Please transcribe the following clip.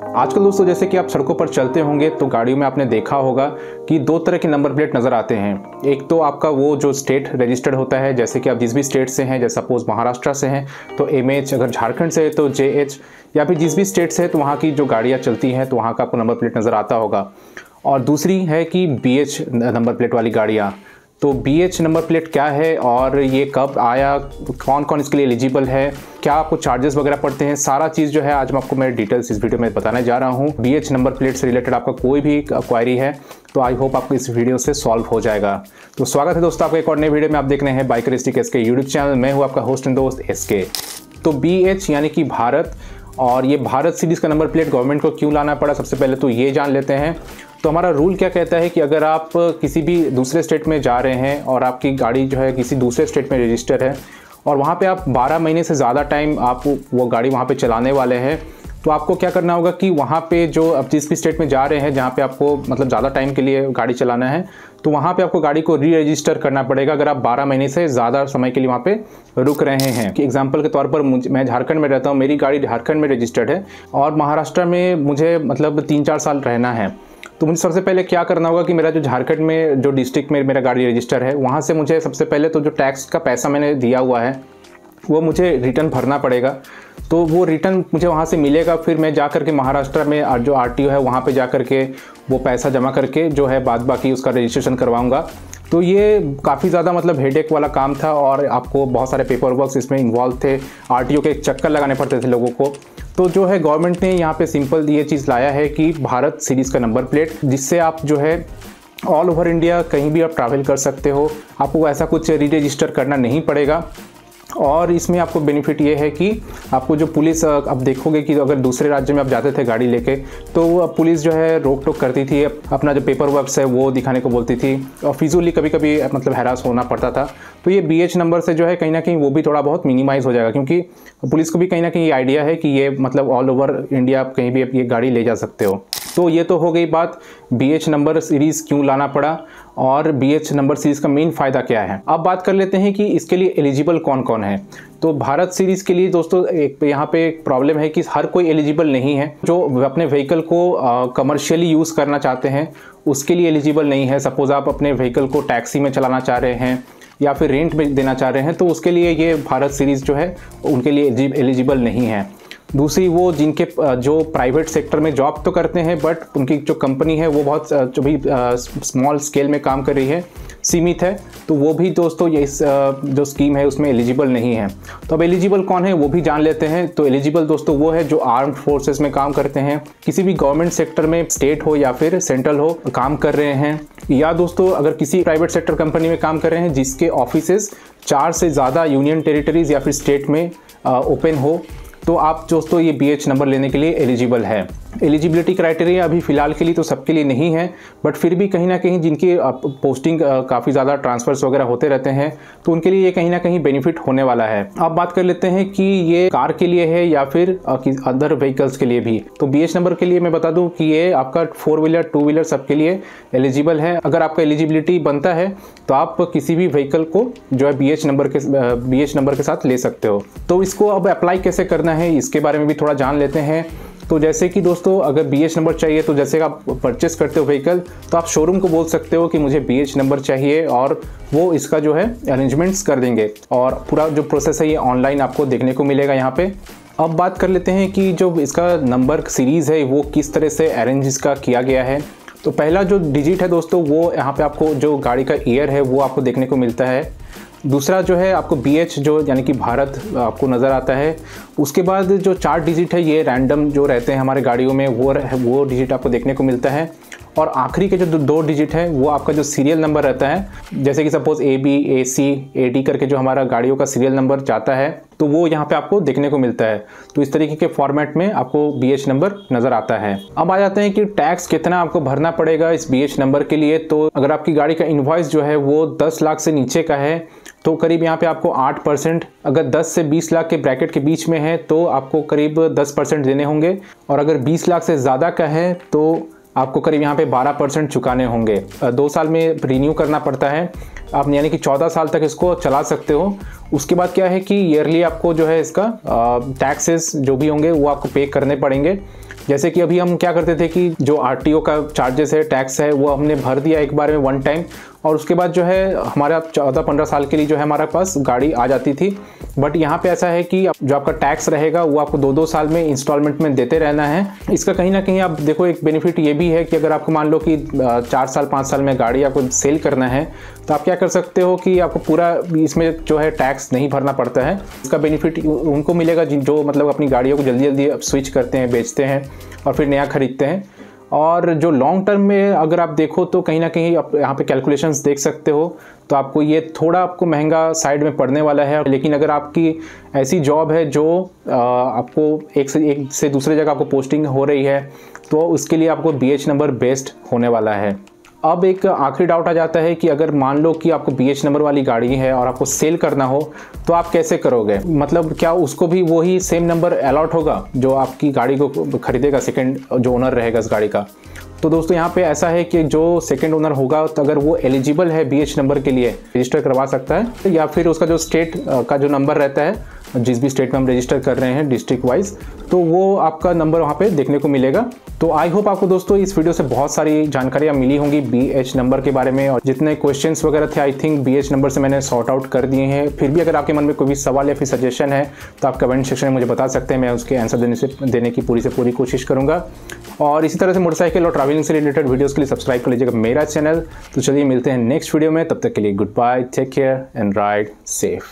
आजकल दोस्तों जैसे कि आप सड़कों पर चलते होंगे तो गाड़ियों में आपने देखा होगा कि दो तरह के नंबर प्लेट नज़र आते हैं। एक तो आपका वो जो स्टेट रजिस्टर्ड होता है, जैसे कि आप जिस भी स्टेट से हैं, जैसे सपोज महाराष्ट्र से हैं तो MH, अगर झारखंड से है तो JH, या फिर जिस भी स्टेट से है तो वहाँ की जो गाड़ियाँ चलती हैं तो वहाँ का आपको नंबर प्लेट नज़र आता होगा। और दूसरी है कि BH नंबर प्लेट वाली गाड़ियाँ। तो BH नंबर प्लेट क्या है और ये कब आया, कौन कौन इसके लिए एलिजिबल है, क्या आपको चार्जेस वगैरह पड़ते हैं, सारा चीज़ जो है आज मैं आपको मेरे डिटेल्स इस वीडियो में बताने जा रहा हूँ। BH नंबर प्लेट से रिलेटेड आपका कोई भी क्वायरी है तो आई होप आपको इस वीडियो से सॉल्व हो जाएगा। तो स्वागत है दोस्तों आपका एक और नए वीडियो में। आप देख रहे हैं बाइकरिस्टिक SK यूट्यूब चैनल। मैं हूँ आपका होस्ट एंड दोस्त SK। तो BH यानी कि भारत, और ये भारत सीरीज़ का नंबर प्लेट गवर्नमेंट को क्यों लाना पड़ा, सबसे पहले तो ये जान लेते हैं। तो हमारा रूल क्या कहता है कि अगर आप किसी भी दूसरे स्टेट में जा रहे हैं और आपकी गाड़ी जो है किसी दूसरे स्टेट में रजिस्टर है और वहाँ पे आप 12 महीने से ज़्यादा टाइम आप वो गाड़ी वहाँ पे चलाने वाले हैं, तो आपको क्या करना होगा कि वहाँ पे जो आप जिस भी स्टेट में जा रहे हैं जहाँ पे आपको मतलब ज़्यादा टाइम के लिए गाड़ी चलाना है, तो वहाँ पे आपको गाड़ी को री रजिस्टर करना पड़ेगा अगर आप 12 महीने से ज़्यादा समय के लिए वहाँ पे रुक रहे हैं। कि एग्जांपल के तौर पर मैं झारखंड में रहता हूँ, मेरी गाड़ी झारखंड में रजिस्टर्ड है और महाराष्ट्र में मुझे मतलब 3-4 साल रहना है। तो मुझे सबसे पहले क्या करना होगा कि मेरा जो झारखंड में जो डिस्ट्रिक्ट में मेरा गाड़ी रजिस्टर है वहाँ से मुझे सबसे पहले तो जो टैक्स का पैसा मैंने दिया हुआ है वो मुझे रिटर्न भरना पड़ेगा। तो वो रिटर्न मुझे वहाँ से मिलेगा, फिर मैं जा कर के महाराष्ट्र में जो RTO है वहाँ पे जा कर के वो पैसा जमा करके जो है बाद बाकी उसका रजिस्ट्रेशन करवाऊँगा। तो ये काफ़ी ज़्यादा मतलब हेडेक वाला काम था और आपको बहुत सारे पेपर वर्क्स इसमें इन्वॉल्व थे, RTO के चक्कर लगाने पड़ते थे लोगों को। तो जो है गवर्नमेंट ने यहाँ पे सिंपल ये चीज़ लाया है कि भारत सीरीज़ का नंबर प्लेट, जिससे आप जो है ऑल ओवर इंडिया कहीं भी आप ट्रैवल कर सकते हो, आपको ऐसा कुछ री रजिस्टर करना नहीं पड़ेगा। और इसमें आपको बेनिफिट ये है कि आपको जो पुलिस, अब देखोगे कि अगर दूसरे राज्य में आप जाते थे गाड़ी लेके तो पुलिस जो है रोक टोक करती थी, अपना जो पेपर वर्क्स है वो दिखाने को बोलती थी और फिजूली कभी कभी मतलब हैरास होना पड़ता था। तो ये BH नंबर से जो है कहीं ना कहीं वो भी थोड़ा बहुत मिनिमाइज़ हो जाएगा, क्योंकि पुलिस को भी कहीं ना कहीं ये आइडिया है कि ये मतलब ऑल ओवर इंडिया आप कहीं भी ये गाड़ी ले जा सकते हो। तो ये तो हो गई बात BH नंबर सीरीज़ क्यों लाना पड़ा और BH नंबर सीरीज़ का मेन फ़ायदा क्या है। अब बात कर लेते हैं कि इसके लिए एलिजिबल कौन कौन है। तो भारत सीरीज़ के लिए दोस्तों एक यहाँ पे एक प्रॉब्लम है कि हर कोई एलिजिबल नहीं है। जो अपने व्हीकल को कमर्शियली यूज़ करना चाहते हैं उसके लिए एलिजिबल नहीं है। सपोज़ आप अपने व्हीकल को टैक्सी में चलाना चाह रहे हैं या फिर रेंट में देना चाह रहे हैं तो उसके लिए ये भारत सीरीज़ जो है उनके लिए एलिजिबल नहीं है। दूसरी वो जिनके जो प्राइवेट सेक्टर में जॉब तो करते हैं बट उनकी जो कंपनी है वो बहुत जो भी स्मॉल स्केल में काम कर रही है, सीमित है, तो वो भी दोस्तों ये इस जो स्कीम है उसमें एलिजिबल नहीं है। तो अब एलिजिबल कौन है वो भी जान लेते हैं। तो एलिजिबल दोस्तों वो है जो आर्म्ड फोर्सेस में काम करते हैं, किसी भी गवर्नमेंट सेक्टर में, स्टेट हो या फिर सेंट्रल हो, काम कर रहे हैं, या दोस्तों अगर किसी प्राइवेट सेक्टर कंपनी में काम कर रहे हैं जिसके ऑफिसेस 4 से ज़्यादा यूनियन टेरिटरीज या फिर स्टेट में ओपन हो, तो आप दोस्तों ये BH नंबर लेने के लिए एलिजिबल है। एलिजिबिलिटी क्राइटेरिया अभी फ़िलहाल के लिए तो सबके लिए नहीं है, बट फिर भी कहीं ना कहीं जिनकी पोस्टिंग काफ़ी ज़्यादा ट्रांसफ़र्स वगैरह होते रहते हैं तो उनके लिए ये कहीं ना कहीं बेनिफिट होने वाला है। अब बात कर लेते हैं कि ये कार के लिए है या फिर अदर व्हीकल्स के लिए भी। तो BH नंबर के लिए मैं बता दूं कि ये आपका 4 व्हीलर 2 व्हीलर सबके लिए एलिजिबल है। अगर आपका एलिजिबिलिटी बनता है तो आप किसी भी व्हीकल को जो है BH नंबर के साथ ले सकते हो। तो इसको अब अप्लाई कैसे करना है इसके बारे में भी थोड़ा जान लेते हैं। तो जैसे कि दोस्तों अगर BH नंबर चाहिए तो जैसे आप परचेस करते हो व्हीकल तो आप शोरूम को बोल सकते हो कि मुझे BH नंबर चाहिए और वो इसका जो है अरेंजमेंट्स कर देंगे और पूरा जो प्रोसेस है ये ऑनलाइन आपको देखने को मिलेगा यहाँ पे। अब बात कर लेते हैं कि जो इसका नंबर सीरीज़ है वो किस तरह से अरेंज इसका किया गया है। तो पहला जो डिजिट है दोस्तों वो यहाँ पे आपको जो गाड़ी का ईयर है वो आपको देखने को मिलता है। दूसरा जो है आपको BH जो यानी कि भारत आपको नज़र आता है। उसके बाद जो 4 डिजिट है ये रैंडम जो रहते हैं हमारे गाड़ियों में वो डिजिट आपको देखने को मिलता है। और आखिरी के जो 2 डिजिट है वो आपका जो सीरियल नंबर रहता है, जैसे कि सपोज AB AC AD करके जो हमारा गाड़ियों का सीरियल नंबर जाता है तो वो यहाँ पे आपको देखने को मिलता है। तो इस तरीके के फॉर्मेट में आपको BH नंबर नज़र आता है। अब आ जाते हैं कि टैक्स कितना आपको भरना पड़ेगा इस BH नंबर के लिए। तो अगर आपकी गाड़ी का इनवॉइस जो है वो 10 लाख से नीचे का है तो करीब यहाँ पे आपको 8%, अगर 10 से 20 लाख के ब्रैकेट के बीच में है तो आपको करीब 10% देने होंगे, और अगर 20 लाख से ज़्यादा का है तो आपको करीब यहाँ पे 12% चुकाने होंगे। 2 साल में रिन्यू करना पड़ता है आप, यानी कि 14 साल तक इसको चला सकते हो। उसके बाद क्या है कि ईयरली आपको जो है इसका टैक्सेस जो भी होंगे वो आपको पे करने पड़ेंगे। जैसे कि अभी हम क्या करते थे कि जो आरटीओ का चार्जेस है, टैक्स है, वो हमने भर दिया एक बार में वन टाइम, और उसके बाद जो है हमारा 14-15 साल के लिए जो है हमारे पास गाड़ी आ जाती थी। बट यहाँ पे ऐसा है कि जो आपका टैक्स रहेगा वो आपको 2-2 साल में इंस्टॉलमेंट में देते रहना है। इसका कहीं ना कहीं आप देखो एक बेनिफिट ये भी है कि अगर आपको मान लो कि 4 साल 5 साल में गाड़ी आपको सेल करना है, तो आप क्या कर सकते हो कि आपको पूरा इसमें जो है टैक्स नहीं भरना पड़ता है। इसका बेनिफिट उनको मिलेगा जो मतलब अपनी गाड़ियों को जल्दी जल्दी स्विच करते हैं, बेचते हैं और फिर नया खरीदते हैं। और जो लॉन्ग टर्म में अगर आप देखो तो कहीं ना कहीं आप यहाँ पे कैलकुलेशंस देख सकते हो, तो आपको ये थोड़ा आपको महंगा साइड में पड़ने वाला है। लेकिन अगर आपकी ऐसी जॉब है जो आपको एक से दूसरे जगह आपको पोस्टिंग हो रही है, तो उसके लिए आपको BH नंबर बेस्ड होने वाला है। अब एक आखिरी डाउट आ जाता है कि अगर मान लो कि आपको BH नंबर वाली गाड़ी है और आपको सेल करना हो, तो आप कैसे करोगे? मतलब क्या उसको भी वही सेम नंबर अलॉट होगा जो आपकी गाड़ी को खरीदेगा, सेकंड जो ओनर रहेगा इस गाड़ी का? तो दोस्तों यहाँ पे ऐसा है कि जो सेकंड ओनर होगा, तो अगर वो एलिजिबल है BH नंबर के लिए, रजिस्टर करवा सकता है, या फिर उसका जो स्टेट का जो नंबर रहता है, जिस भी स्टेट में हम रजिस्टर कर रहे हैं डिस्ट्रिक्ट वाइज, तो वो आपका नंबर वहाँ पे देखने को मिलेगा। तो आई होप आपको दोस्तों इस वीडियो से बहुत सारी जानकारियाँ मिली होंगी BH नंबर के बारे में, और जितने क्वेश्चंस वगैरह थे आई थिंक BH नंबर से मैंने सॉर्ट आउट कर दिए हैं। फिर भी अगर आपके मन में कोई भी सवाल या फिर सजेशन है तो आप कमेंट सेक्शन में मुझे बता सकते हैं, मैं उसके आंसर देने की पूरी से पूरी कोशिश करूँगा। और इसी तरह से मोटरसाइकिल और ट्रैवलिंग से रिलेटेड वीडियोज़ के लिए सब्सक्राइब कर लीजिएगा मेरा चैनल। तो चलिए मिलते हैं नेक्स्ट वीडियो में, तब तक के लिए goodbye, take care and ride safe.